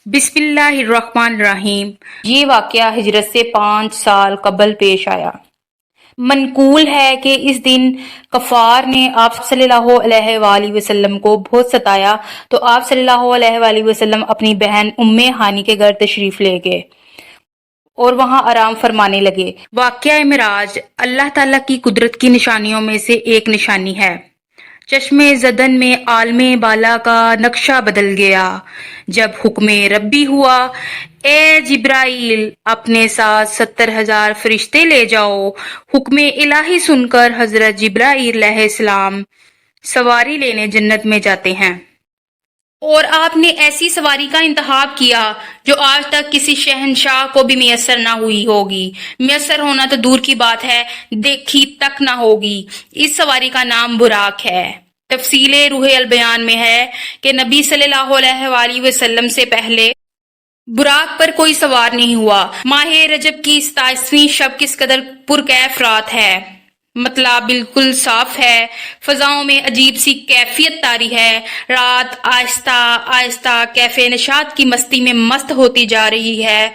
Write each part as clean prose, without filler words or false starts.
بسم اللہ الرحمن الرحیم۔ یہ واقعہ ہجرت سے 5 سال قبل پیش آیا۔ منقول ہے کہ اس دن کفار نے آپ صلی اللہ علیہ وآلہ وسلم کو بہت ستایا تو آپ صلی اللہ علیہ وآلہ وسلم اپنی بہن ام ہانی کے گھر تشریف لے گئے اور وہاں آرام فرمانے لگے۔ واقعہ معراج اللہ تعالیٰ کی قدرت کی نشانیوں میں سے ایک نشانی ہے۔ چشم زدن میں عالم بالا کا نقشہ بدل گیا جب حکم ربی ہوا، اے جبرائیل اپنے ساتھ 70,000 فرشتے لے جاؤ۔ حکم الہی سن کر حضرت جبرائیل علیہ السلام سواری لینے جنت میں جاتے ہیں، اور آپ نے ایسی سواری کا انتخاب کیا جو آج تک کسی شہنشاہ کو بھی میسر نہ ہوئی ہوگی۔ میسر ہونا تو دور کی بات ہے، دیکھی تک نہ ہوگی۔ اس سواری کا نام براق ہے۔ تفصیل روح البیان میں ہے کہ نبی صلی اللہ علیہ وآلہ وسلم سے پہلے براق پر کوئی سوار نہیں ہوا۔ ماہ رجب کی 27ویں شب کس قدر پرکیف رات ہے، مطلع بالکل صاف ہے، فضاؤں میں عجیب سی کیفیت طاری ہے، رات آہستہ آہستہ کیف نشاط کی مستی میں مست ہوتی جا رہی ہے،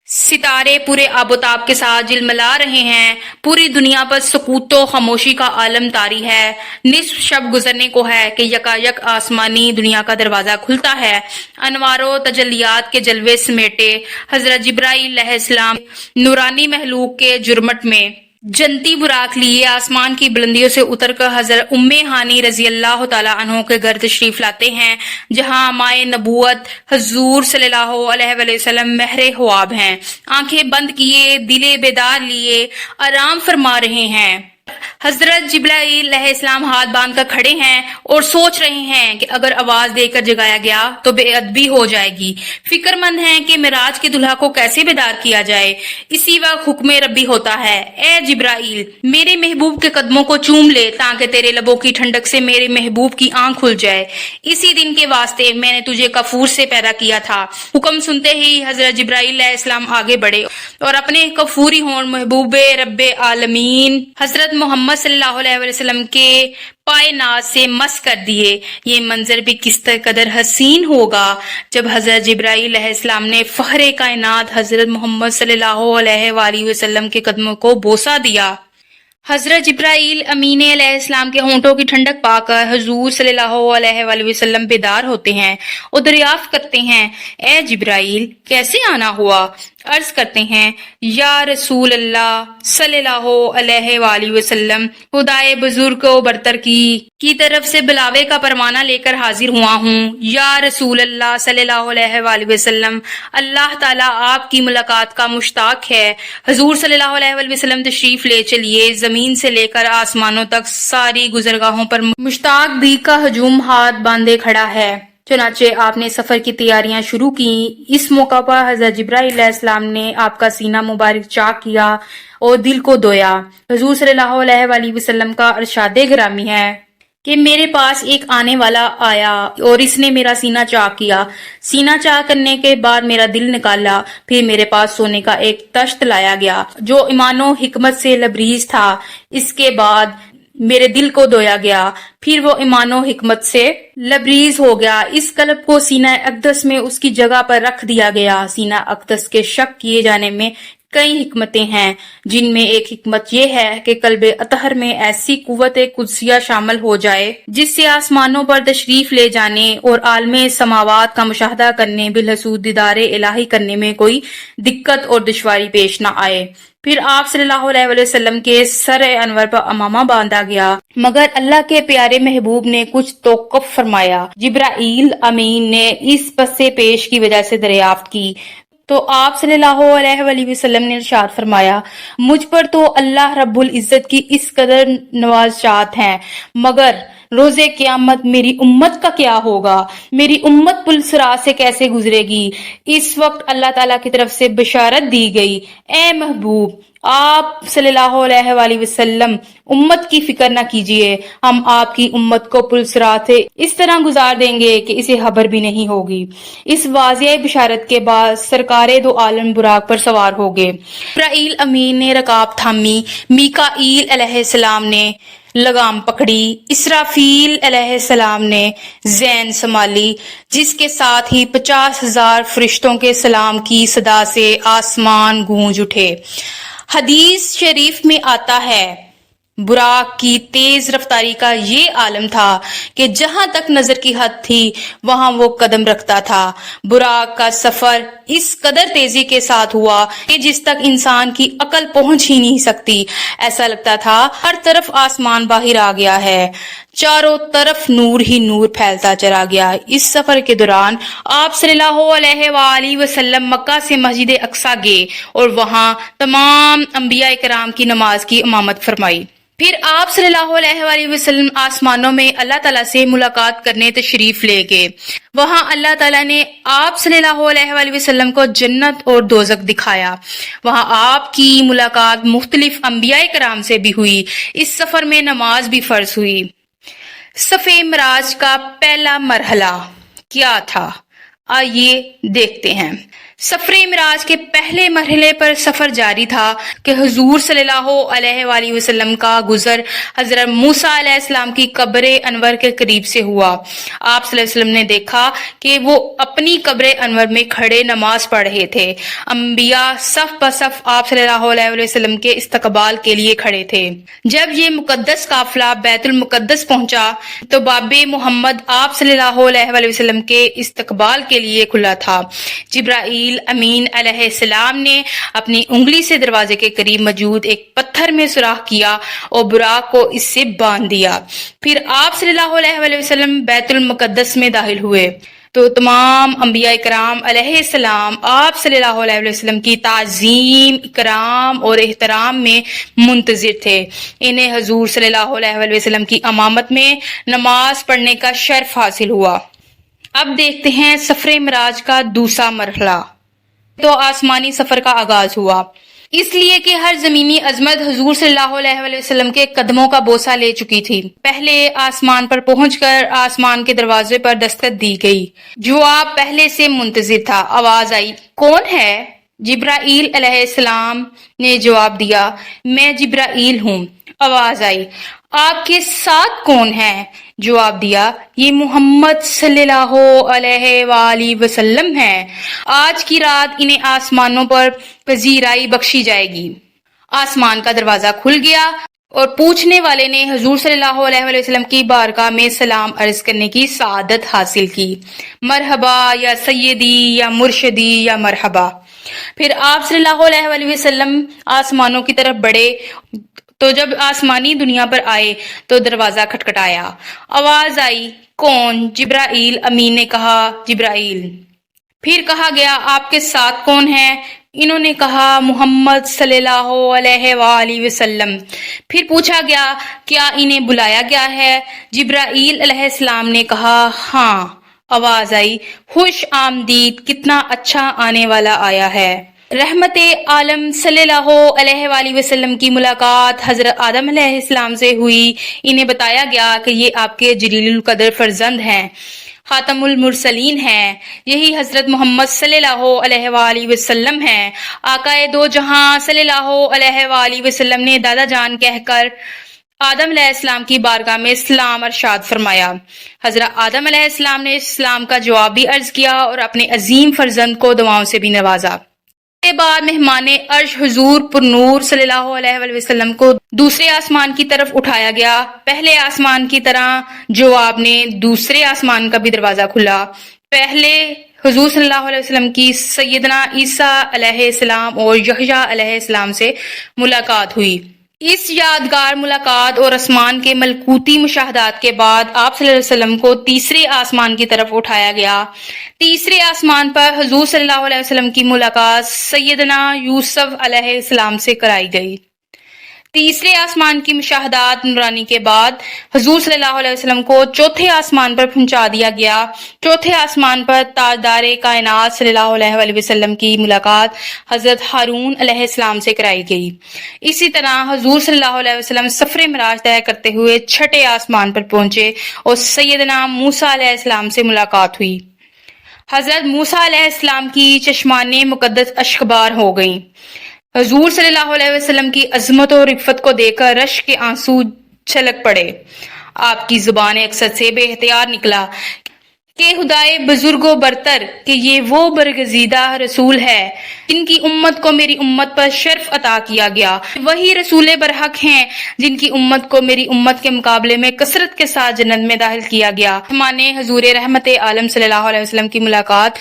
ستارے پورے آب و تاب کے ساتھ جلملا رہے ہیں، پوری دنیا پر سکوت و خاموشی کا عالم طاری ہے، نصف شب گزرنے کو ہے کہ یکایک آسمانی دنیا کا دروازہ کھلتا ہے، انوار و تجلیات کے جلوے سمیٹے حضرت جبرائیل علیہ السلام نورانی محلوق کے جرمٹ میں جنتی براق لیے آسمان کی بلندیوں سے اتر کر حضرت ام ہانی رضی اللہ تعالیٰ عنہ کے گھر تشریف لاتے ہیں، جہاں مائے نبوت حضور صلی اللہ علیہ وآلہ وسلم مہر خواب ہیں، آنکھیں بند کیے دل بیدار لیے آرام فرما رہے ہیں۔ حضرت جبرائیل علیہ السلام ہاتھ باندھ کر کھڑے ہیں اور سوچ رہے ہیں کہ اگر آواز دے کر جگایا گیا تو بے ادبی ہو جائے گی، فکر مند ہیں کہ معراج کے دلہا کو کیسے بیدار کیا جائے۔ اسی وقت حکم ربی ہوتا ہے، اے جبرائیل میرے محبوب کے قدموں کو چوم لے تاکہ تیرے لبوں کی ٹھنڈک سے میرے محبوب کی آنکھ کھل جائے، اسی دن کے واسطے میں نے تجھے کفور سے پیدا کیا تھا۔ حکم سنتے ہی حضرت جبرائیل علیہ السلام آگے بڑھے اور اپنے کفوری ہون محبوب رب عالمین حضرت محمد صلی اللہ علیہ وسلم کے پائے ناز سے مس کر دیے۔ یہ منظر بھی کس قدر حسین ہوگا جب حضرت جبرائیل علیہ السلام نے فخر کائنات حضرت محمد صلی اللہ علیہ وآلہ وسلم کے قدموں کو بوسہ دیا۔ حضرت جبرائیل امین علیہ السلام کے ہونٹوں کی ٹھنڈک پا کر حضور صلی اللہ علیہ وآلہ وسلم بیدار ہوتے ہیں اور دریافت کرتے ہیں، اے جبرائیل کیسے آنا ہوا؟ عرض کرتے ہیں، یا رسول اللہ صلی اللہ علیہ وآلہ وسلم، خدائے بزرگ و برتر کی طرف سے بلاوے کا پروانہ لے کر حاضر ہوا ہوں۔ یا رسول اللہ صلی اللہ علیہ وآلہ وسلم، اللہ تعالیٰ آپ کی ملاقات کا مشتاق ہے، حضور صلی اللہ علیہ وآلہ وسلم تشریف لے چلیے۔ زمین سے لے کر آسمانوں تک ساری گزرگاہوں پر مشتاق بھی کا ہجوم ہاتھ باندھے کھڑا ہے۔ چنانچہ آپ نے سفر کی تیاریاں شروع کی۔ اس موقع پر حضرت جبرائیل علیہ السلام نے آپ کا سینہ مبارک چاک کیا اور دل کو دھویا۔ حضور صلی اللہ علیہ وآلہ وسلم کا ارشاد گرامی ہے کہ میرے پاس ایک آنے والا آیا اور اس نے میرا سینہ چاک کیا، سینہ چاک کرنے کے بعد میرا دل نکالا، پھر میرے پاس سونے کا ایک تشت لایا گیا جو ایمان و حکمت سے لبریز تھا، اس کے بعد میرے دل کو دھویا گیا، پھر وہ ایمان و حکمت سے لبریز ہو گیا۔ اس قلب کو سینہ اقدس میں اس کی جگہ پر رکھ دیا گیا۔ سینہ اقدس کے شک کیے جانے میں کئی حکمتیں ہیں، جن میں ایک حکمت یہ ہے کہ قلب اطہر میں ایسی قوت قدسیہ شامل ہو جائے جس سے آسمانوں پر تشریف لے جانے اور عالم سماوات کا مشاہدہ کرنے بالحسود دیدار الہی کرنے میں کوئی دقت اور دشواری پیش نہ آئے۔ پھر آپ صلی اللہ علیہ وآلہ وسلم کے سر انور پر امامہ باندھا گیا، مگر اللہ کے پیارے محبوب نے کچھ توقف فرمایا۔ جبرائیل امین نے اس پس پیش کی وجہ سے دریافت کی تو آپ صلی اللہ علیہ وآلہ وسلم نے ارشاد فرمایا، مجھ پر تو اللہ رب العزت کی اس قدر نوازشات ہیں، مگر روز قیامت میری امت کا کیا ہوگا؟ میری امت پل صراط سے کیسے گزرے گی؟ اس وقت اللہ تعالیٰ کی طرف سے بشارت دی گئی، اے محبوب آپ صلی اللہ علیہ وآلہ وسلم امت کی فکر نہ کیجیے، ہم آپ کی امت کو پل صراط سے اس طرح گزار دیں گے کہ اسے خبر بھی نہیں ہوگی۔ اس واضح بشارت کے بعد سرکار دو عالم براق پر سوار ہو گئے۔ جبرائیل امین نے رکاب تھامی، میکائیل علیہ السلام نے لگام پکڑی، اسرافیل علیہ السلام نے زین سنبھالی، جس کے ساتھ ہی 50,000 فرشتوں کے سلام کی صدا سے آسمان گونج اٹھے۔ حدیث شریف میں آتا ہے، براق کی تیز رفتاری کا یہ عالم تھا کہ جہاں تک نظر کی حد تھی وہاں وہ قدم رکھتا تھا۔ براق کا سفر اس قدر تیزی کے ساتھ ہوا کہ جس تک انسان کی عقل پہنچ ہی نہیں سکتی۔ ایسا لگتا تھا ہر طرف آسمان باہر آ گیا ہے، چاروں طرف نور ہی نور پھیلتا چلا گیا۔ اس سفر کے دوران آپ صلی اللہ علیہ وآلہ وسلم مکہ سے مسجد اقصی گئے اور وہاں تمام انبیاء کرام کی نماز کی امامت فرمائی۔ پھر آپ صلی اللہ علیہ وآلہ وسلم آسمانوں میں اللہ تعالیٰ سے ملاقات کرنے تشریف لے گئے۔ وہاں اللہ تعالیٰ نے آپ صلی اللہ علیہ وآلہ وسلم کو جنت اور دوزخ دکھایا۔ وہاں آپ کی ملاقات مختلف انبیاء کرام سے بھی ہوئی۔ اس سفر میں نماز بھی فرض ہوئی۔ سفر معراج کا پہلا مرحلہ کیا تھا؟ آئیے دیکھتے ہیں۔ سفر معراج کے پہلے مرحلے پر سفر جاری تھا کہ حضور صلی اللہ علیہ وآلہ وسلم کا گزر حضرت موسیٰ علیہ السلام کی قبر انور کے قریب سے ہوا۔ آپ صلی اللہ علیہ وسلم نے دیکھا کہ وہ اپنی قبر انور میں کھڑے نماز پڑھ رہے تھے۔ انبیاء صف بصف آپ صلی اللہ علیہ وسلم کے استقبال کے لیے کھڑے تھے۔ جب یہ مقدس قافلہ بیت المقدس پہنچا تو باب محمد آپ صلی اللہ علیہ وآلہ وسلم کے استقبال کے لیے کھلا تھا۔ جبرائیل امین علیہ السلام نے اپنی انگلی سے دروازے کے قریب موجود ایک پتھر میں سوراخ کیا اور براق کو اس سے باندھ دیا۔ پھر آپ صلی اللہ علیہ وآلہ وسلم بیت المقدس میں داخل ہوئے تو تمام انبیاء کرام علیہ السلام آپ صلی اللہ علیہ وسلم کی تعظیم، اکرام اور احترام میں منتظر تھے۔ انہیں حضور صلی اللہ علیہ وسلم کی امامت میں نماز پڑھنے کا شرف حاصل ہوا۔ اب دیکھتے ہیں سفر معراج کا دوسرا مرحلہ۔ تو آسمانی سفر کا آغاز ہوا، اس لیے کہ ہر زمینی عظمت حضور صلی اللہ علیہ وآلہ وسلم کے قدموں کا بوسہ لے چکی تھی۔ پہلے آسمان پر پہنچ کر آسمان کے دروازے پر دستک دی گئی۔ جواب پہلے سے منتظر تھا۔ آواز آئی، کون ہے؟ جبرائیل علیہ السلام نے جواب دیا، میں جبرائیل ہوں۔ آواز آئی، آپ کے ساتھ کون ہے؟ جواب دیا، یہ محمد صلی اللہ علیہ وآلہ وسلم ہے۔ آج کی رات انہیں آسمانوں پر پذیرائی بخشی جائے گی۔ آسمان کا دروازہ کھل گیا اور پوچھنے والے نے حضور صلی اللہ علیہ وآلہ وسلم کی بارگاہ میں سلام عرض کرنے کی سعادت حاصل کی۔ مرحبا یا سیدی یا مرشدی یا مرحبا۔ پھر آپ صلی اللہ علیہ وآلہ وسلم آسمانوں کی طرف بڑھے تو جب آسمانی دنیا پر آئے تو دروازہ کھٹکھٹایا۔ آواز آئی، کون؟ جبرائیل امین نے کہا، جبرائیل۔ پھر کہا گیا، آپ کے ساتھ کون ہے؟ انہوں نے کہا، محمد صلی اللہ علیہ وآلہ وسلم۔ پھر پوچھا گیا، کیا انہیں بلایا گیا ہے؟ جبرائیل علیہ السلام نے کہا، ہاں۔ آواز آئی، خوش آمدید، کتنا اچھا آنے والا آیا ہے۔ رحمت عالم صلی اللہ علیہ وآلہ وسلم کی ملاقات حضرت آدم علیہ السلام سے ہوئی۔ انہیں بتایا گیا کہ یہ آپ کے جلیل القدر فرزند ہیں، خاتم المرسلین ہیں، یہی حضرت محمد صلی اللہ علیہ وآلہ وسلم ہیں۔ آقا دو جہاں صلی اللہ علیہ وآلہ وسلم نے دادا جان کہہ کر آدم علیہ السلام کی بارگاہ میں سلام ارشاد فرمایا۔ حضرت آدم علیہ السلام نے سلام کا جواب بھی عرض کیا اور اپنے عظیم فرزند کو دعاؤں سے بھی نوازا۔ کے بعد مہمان عرش حضور پر نور صلی اللہ علیہ وآلہ وسلم کو دوسرے آسمان کی طرف اٹھایا گیا۔ پہلے آسمان کی طرح جواب نے دوسرے آسمان کا بھی دروازہ کھلا۔ پہلے حضور صلی اللہ علیہ وسلم کی سیدنا عیسیٰ علیہ السلام اور یحییٰ علیہ السلام سے ملاقات ہوئی۔ اس یادگار ملاقات اور آسمان کے ملکوتی مشاہدات کے بعد آپ صلی اللہ علیہ وسلم کو تیسرے آسمان کی طرف اٹھایا گیا۔ تیسرے آسمان پر حضور صلی اللہ علیہ وسلم کی ملاقات سیدنا یوسف علیہ السلام سے کرائی گئی۔ تیسرے آسمان کی مشاہدات نورانی کے بعد حضور صلی اللہ علیہ وسلم کو چوتھے آسمان پر پہنچا دیا گیا۔ چوتھے آسمان پر تاجدار کائنات صلی اللہ علیہ وآلہ وسلم کی ملاقات حضرت ہارون علیہ السلام سے کرائی گئی۔ اسی طرح حضور صلی اللہ علیہ وسلم سفر معراج طے کرتے ہوئے چھٹے آسمان پر پہنچے اور سیدنا موسیٰ علیہ السلام سے ملاقات ہوئی۔ حضرت موسیٰ علیہ السلام کی چشمان مقدس اشکبار ہو گئیں۔ حضور صلی اللہ علیہ وسلم کی عظمت و رفعت کو دیکھ کر رشک کے آنسو چھلک پڑے۔ آپ کی زبان اقصد سے بے اختیار نکلا کہ خدائے بزرگ و برتر کہ یہ وہ برگزیدہ رسول ہے جن کی امت کو میری امت پر شرف عطا کیا گیا، وہی رسول برحق ہیں جن کی امت کو میری امت کے مقابلے میں کثرت کے ساتھ جنت میں داخل کیا گیا۔ مانے حضور رحمت عالم صلی اللہ علیہ وسلم کی ملاقات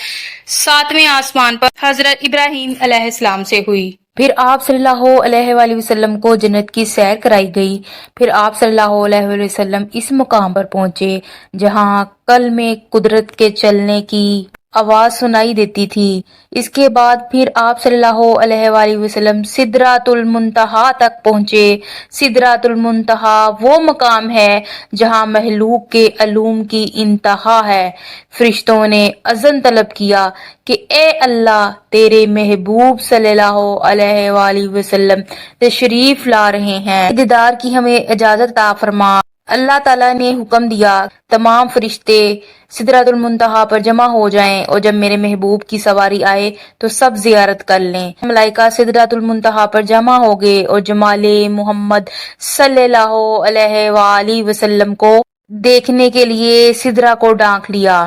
7ویں آسمان پر حضرت ابراہیم علیہ السلام سے ہوئی۔ پھر آپ صلی اللہ علیہ وآلہ وسلم کو جنت کی سیر کرائی گئی۔ پھر آپ صلی اللہ علیہ وآلہ وسلم اس مقام پر پہنچے جہاں کل میں قدرت کے چلنے کی آواز سنائی دیتی تھی۔ اس کے بعد پھر آپ صلی اللہ علیہ وآلہ وسلم سدرۃ المنتہا تک پہنچے۔ سدرۃ المنتہا وہ مقام ہے جہاں مخلوق کے علوم کی انتہا ہے۔ فرشتوں نے اذن طلب کیا کہ اے اللہ، تیرے محبوب صلی اللہ علیہ وآلہ وسلم تشریف لا رہے ہیں، دیدار کی ہمیں اجازت عطا فرما۔ اللہ تعالیٰ نے حکم دیا تمام فرشتے سدرۃ المنتہا پر جمع ہو جائیں، اور جب میرے محبوب کی سواری آئے تو سب زیارت کر لیں۔ ملائکہ سدرۃ المنتہا پر جمع ہو گئے اور جمال محمد صلی اللہ علیہ وآلہ وسلم کو دیکھنے کے لیے سدرہ کو ڈھانک لیا۔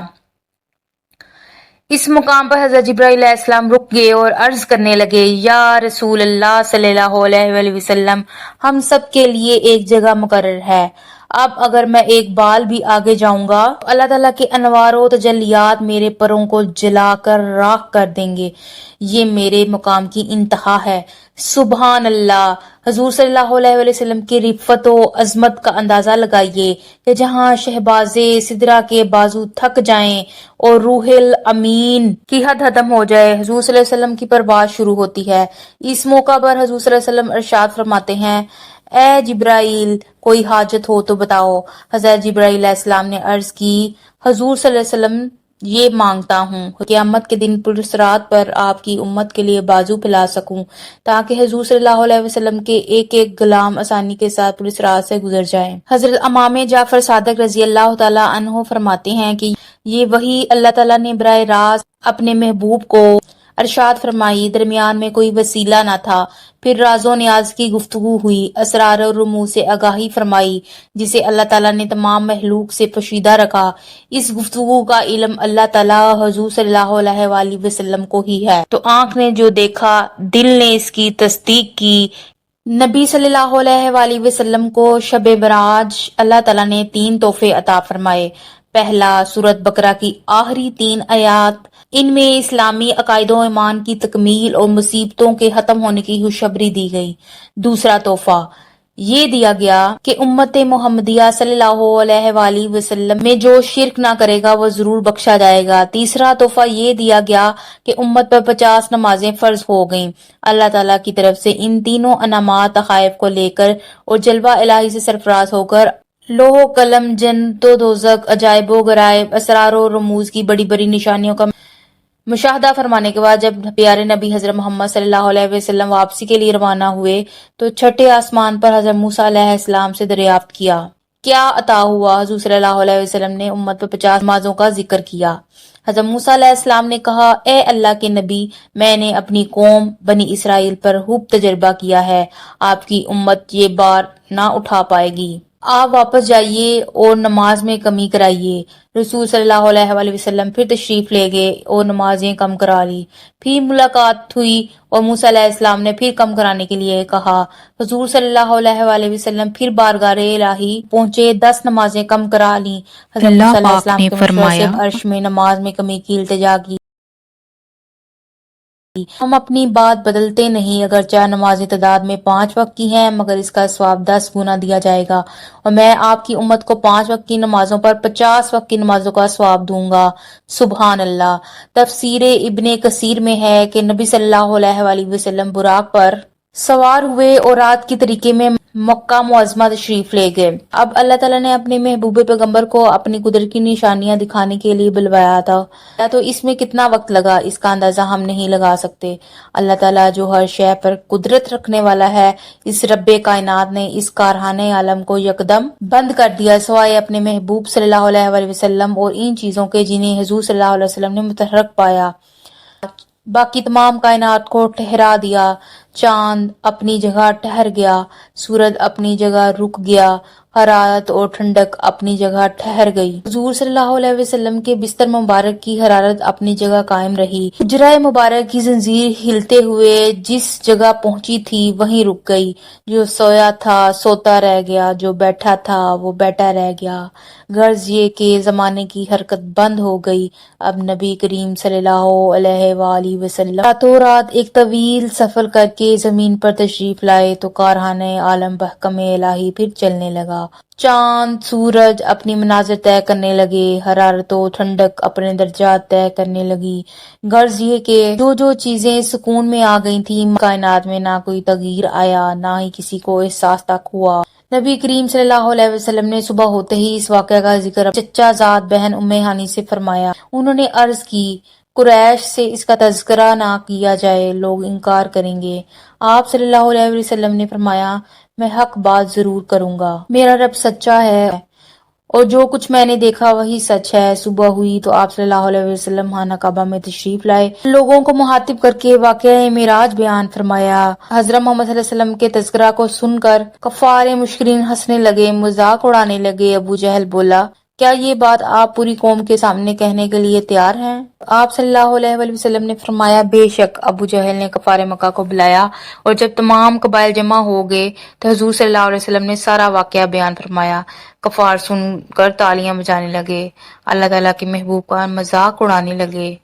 اس مقام پر حضرت جبرائیل علیہ السلام رک گئے اور عرض کرنے لگے، یا رسول اللہ صلی اللہ علیہ وآلہ وسلم، ہم سب کے لیے ایک جگہ مقرر ہے۔ اب اگر میں ایک بال بھی آگے جاؤں گا تو اللہ تعالیٰ کے انوار و تجلیات میرے پروں کو جلا کر راکھ کر دیں گے۔ یہ میرے مقام کی انتہا ہے۔ سبحان اللہ۔ حضور صلی اللہ علیہ وآلہ وسلم کی رفت و عظمت کا اندازہ لگائیے کہ جہاں شہباز سدرہ کے بازو تھک جائیں اور روح الامین کی حد ختم ہو جائے، حضور صلی اللہ علیہ وسلم کی پرواز شروع ہوتی ہے۔ اس موقع پر حضور صلی اللہ علیہ وسلم ارشاد فرماتے ہیں، اے جبرائیل، کوئی حاجت ہو تو بتاؤ۔ حضرت جبرائیل علیہ السلام نے عرض کی، حضور صلی اللہ علیہ وسلم، یہ مانگتا ہوں قیامت کے دن پرصراط پر آپ کی امت کے لیے بازو پھیلا سکوں تاکہ حضور صلی اللہ علیہ وسلم کے ایک ایک غلام آسانی کے ساتھ پرصراط سے گزر جائیں۔ حضرت امام جعفر صادق رضی اللہ تعالیٰ عنہ فرماتے ہیں کہ یہ وحی اللہ تعالیٰ نے براہ راست اپنے محبوب کو ارشاد فرمائی، درمیان میں کوئی وسیلہ نہ تھا۔ پھر راز و نیاز کی گفتگو ہوئی، اسرار اور رموز سے آگاہی فرمائی جسے اللہ تعالیٰ نے تمام مخلوق سے پوشیدہ رکھا۔ اس گفتگو کا علم اللہ تعالیٰ حضور صلی اللہ علیہ وآلہ وسلم کو ہی ہے۔ تو آنکھ نے جو دیکھا، دل نے اس کی تصدیق کی۔ نبی صلی اللہ علیہ وآلہ وسلم کو شب معراج اللہ تعالیٰ نے 3 تحفے عطا فرمائے۔ پہلا، سورۃ بقرہ کی آخری 3 آیات، ان میں اسلامی عقائد و ایمان کی تکمیل اور مصیبتوں کے ختم ہونے کی خوشخبری دی گئی۔ دوسرا تحفہ یہ دیا گیا کہ امت محمدیہ صلی اللہ علیہ وآلہ وسلم میں جو شرک نہ کرے گا وہ ضرور بخشا جائے گا۔ تیسرا تحفہ یہ دیا گیا کہ امت پر 50 نمازیں فرض ہو گئیں۔ اللہ تعالیٰ کی طرف سے ان تینوں انعامات تحائف کو لے کر اور جلوہ الہی سے سرفراز ہو کر لوح و قلم، جنت و دوزخ، عجائب و غرائب، اسرار و رموز کی بڑی بڑی نشانیوں کا مشاہدہ فرمانے کے بعد جب پیارے نبی حضرت محمد صلی اللہ علیہ وسلم واپسی کے لیے روانہ ہوئے تو 6 آسمان پر حضرت موسیٰ علیہ السلام سے دریافت کیا، کیا عطا ہوا؟ حضور صلی اللہ علیہ وسلم نے امت پر 50 نمازوں کا ذکر کیا۔ حضرت موسیٰ علیہ السلام نے کہا، اے اللہ کے نبی، میں نے اپنی قوم بنی اسرائیل پر خوب تجربہ کیا ہے، آپ کی امت یہ بار نہ اٹھا پائے گی، آپ واپس جائیے اور نماز میں کمی کرائیے۔ رسول صلی اللہ علیہ وآلہ وسلم پھر تشریف لے گئے اور نمازیں کم کرا لی۔ پھر ملاقات ہوئی اور موسیٰ علیہ السلام نے پھر کم کرانے کے لیے کہا۔ حضور صلی اللہ علیہ وآلہ وسلم پھر بارگاہ الہی پہنچے، 10 نمازیں کم کرا لیں۔ حضرت موسیٰ علیہ السلام کے مشورے سے عرش میں نماز میں کمی کی التجا کی۔ ہم اپنی بات بدلتے نہیں، اگرچہ نمازیں تعداد میں 5 وقت کی ہیں مگر اس کا ثواب 10 گنا دیا جائے گا، اور میں آپ کی امت کو 5 وقت کی نمازوں پر 50 وقت کی نمازوں کا ثواب دوں گا۔ سبحان اللہ۔ تفسیر ابن کثیر میں ہے کہ نبی صلی اللہ علیہ وآلہ وسلم براق پر سوار ہوئے اور رات کی طریقے میں مکہ معظمہ تشریف لے گئے۔ اب اللہ تعالیٰ نے اپنے محبوب پیغمبر کو اپنی قدرت کی نشانیاں دکھانے کے لیے بلوایا تھا، تو اس میں کتنا وقت لگا اس کا اندازہ ہم نہیں لگا سکتے۔ اللہ تعالیٰ جو ہر شے پر قدرت رکھنے والا ہے، اس رب کائنات نے اس کارخانے عالم کو یکدم بند کر دیا سوائے اپنے محبوب صلی اللہ علیہ وآلہ وسلم اور ان چیزوں کے جنہیں حضور صلی اللہ علیہ وسلم نے متحرک پایا۔ باقی تمام کائنات کو ٹھہرا دیا، چاند اپنی جگہ ٹھہر گیا، سورج اپنی جگہ رک گیا، حرارت اور ٹھنڈک اپنی جگہ ٹھہر گئی۔ حضور صلی اللہ علیہ وسلم کے بستر مبارک کی حرارت اپنی جگہ قائم رہی۔ حجرہ مبارک کی زنجیر ہلتے ہوئے جس جگہ پہنچی تھی وہیں رک گئی۔ جو سویا تھا سوتا رہ گیا، جو بیٹھا تھا وہ بیٹھا رہ گیا۔ غرض یہ کہ زمانے کی حرکت بند ہو گئی۔ اب نبی کریم صلی اللہ علیہ وآلہ وسلم راتوں رات ایک طویل سفر کر کے زمین پر تشریف لائے تو کارخانہ عالم بحکم الہی پھر چلنے لگا۔ چاند سورج اپنی منازل طے کرنے لگے، حرارت و ٹھنڈک اپنے درجات طے کرنے لگی۔ غرض یہ کہ جو چیزیں سکون میں آ گئی تھیں، کائنات میں نہ کوئی تغیر آیا، نہ ہی کسی کو احساس تک ہوا۔ نبی کریم صلی اللہ علیہ وسلم نے صبح ہوتے ہی اس واقعہ کا ذکر چچا زاد بہن ام ہانی سے فرمایا۔ انہوں نے عرض کی، قریش سے اس کا تذکرہ نہ کیا جائے، لوگ انکار کریں گے۔ آپ صلی اللہ علیہ وسلم نے فرمایا، میں حق بات ضرور کروں گا، میرا رب سچا ہے اور جو کچھ میں نے دیکھا وہی سچ ہے۔ صبح ہوئی تو آپ صلی اللہ علیہ وسلم خانہ کعبہ میں تشریف لائے، لوگوں کو مخاطب کر کے واقعہ معراج بیان فرمایا۔ حضرت محمد صلی اللہ علیہ وسلم کے تذکرہ کو سن کر کفار مشرکین ہنسنے لگے، مذاق اڑانے لگے۔ ابو جہل بولا، کیا یہ بات آپ پوری قوم کے سامنے کہنے کے لیے تیار ہیں؟ آپ صلی اللہ علیہ وآلہ وسلم نے فرمایا، بے شک۔ ابو جہل نے کفار مکہ کو بلایا اور جب تمام قبائل جمع ہو گئے تو حضور صلی اللہ علیہ وسلم نے سارا واقعہ بیان فرمایا۔ کفار سن کر تالیاں بجانے لگے، اللہ تعالیٰ کے محبوب کا مذاق اڑانے لگے۔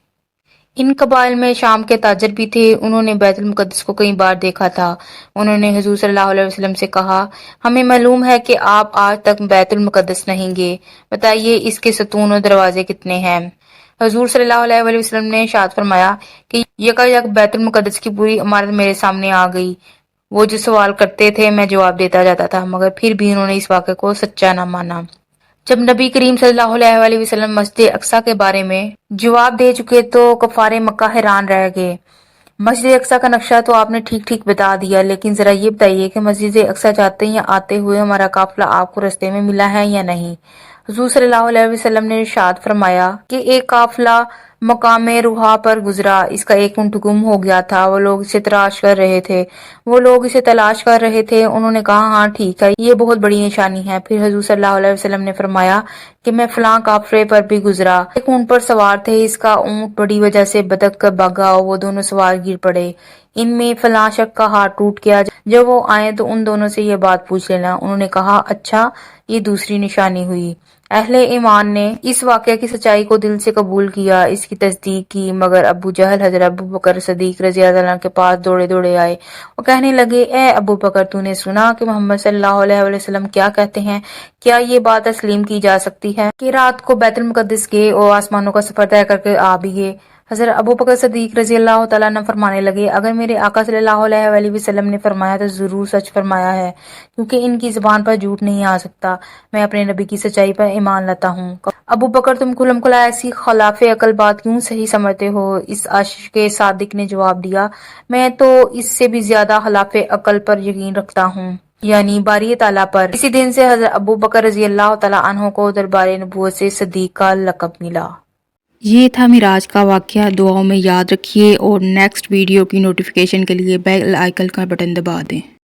ان قبائل میں شام کے تاجر بھی تھے، انہوں نے بیت المقدس کو کئی بار دیکھا تھا۔ انہوں نے حضور صلی اللہ علیہ وسلم سے کہا، ہمیں معلوم ہے کہ آپ آج تک بیت المقدس نہیں گئے، بتائیے اس کے ستون اور دروازے کتنے ہیں؟ حضور صلی اللہ علیہ وآلہ وسلم نے ارشاد فرمایا کہ یکایک بیت المقدس کی پوری عمارت میرے سامنے آ گئی۔ وہ جو سوال کرتے تھے میں جواب دیتا جاتا تھا، مگر پھر بھی انہوں نے اس واقعے کو سچا نہ مانا۔ جب نبی کریم صلی اللہ علیہ وآلہ وسلم مسجد اقصیٰ کے بارے میں جواب دے چکے تو کفار مکہ حیران رہ گئے۔ مسجد اقصیٰ کا نقشہ تو آپ نے ٹھیک ٹھیک بتا دیا، لیکن ذرا یہ بتائیے کہ مسجد اقصیٰ جاتے یا آتے ہوئے ہمارا قافلہ آپ کو رستے میں ملا ہے یا نہیں؟ حضور صلی اللہ علیہ وسلم نے ارشاد فرمایا کہ ایک قافلہ مقام روحا پر گزرا، اس کا ایک اونٹ گم ہو گیا تھا، وہ لوگ اسے تلاش کر رہے تھے۔ انہوں نے کہا، ہاں ٹھیک ہے، یہ بہت بڑی نشانی ہے۔ پھر حضور صلی اللہ علیہ وسلم نے فرمایا کہ میں فلاں قافلے پر بھی گزرا، ایک اونٹ پر سوار تھے، اس کا اونٹ بڑی وجہ سے بدک کر بھاگا اور وہ دونوں سوار گر پڑے، ان میں فلاں شخص کا ہاتھ ٹوٹ گیا، جب وہ آئیں تو ان دونوں سے یہ بات پوچھ لینا۔ انہوں نے کہا، اچھا، یہ دوسری نشانی ہوئی۔ اہل ایمان نے اس واقعے کی سچائی کو دل سے قبول کیا، اس کی تصدیق کی، مگر ابو جہل حضرت ابو بکر صدیق رضی اللہ عنہ کے پاس دوڑے دوڑے آئے اور کہنے لگے، اے ابو بکر، تو نے سنا کہ محمد صلی اللہ علیہ وسلم کیا کہتے ہیں؟ کیا یہ بات تسلیم کی جا سکتی ہے کہ رات کو بیت المقدس گئے اور آسمانوں کا سفر طے کر کے آ بھی گئے؟ حضرت ابو بکر صدیق رضی اللہ تعالیٰ عنہ فرمانے لگے، اگر میرے آقا صلی اللہ علیہ وآلہ وسلم نے فرمایا تو ضرور سچ فرمایا ہے، کیونکہ ان کی زبان پر جھوٹ نہیں آ سکتا۔ میں اپنے نبی کی سچائی پر ایمان لاتا ہوں۔ ابو بکر، تم کھلم کھلا ایسی خلاف عقل بات کیوں صحیح سمجھتے ہو؟ اس عاشق صادق نے جواب دیا، میں تو اس سے بھی زیادہ خلاف عقل پر یقین رکھتا ہوں، یعنی باری تعالیٰ پر۔ اسی دن سے حضرت ابو بکر رضی اللہ تعالیٰ عنہ کو دربار نبوت سے صدیق کا لقب ملا۔ یہ تھا معراج کا واقعہ، دعاؤں میں یاد رکھیے اور نیکسٹ ویڈیو کی نوٹیفیکیشن کے لیے بیل آئیکن کا بٹن دبا دیں۔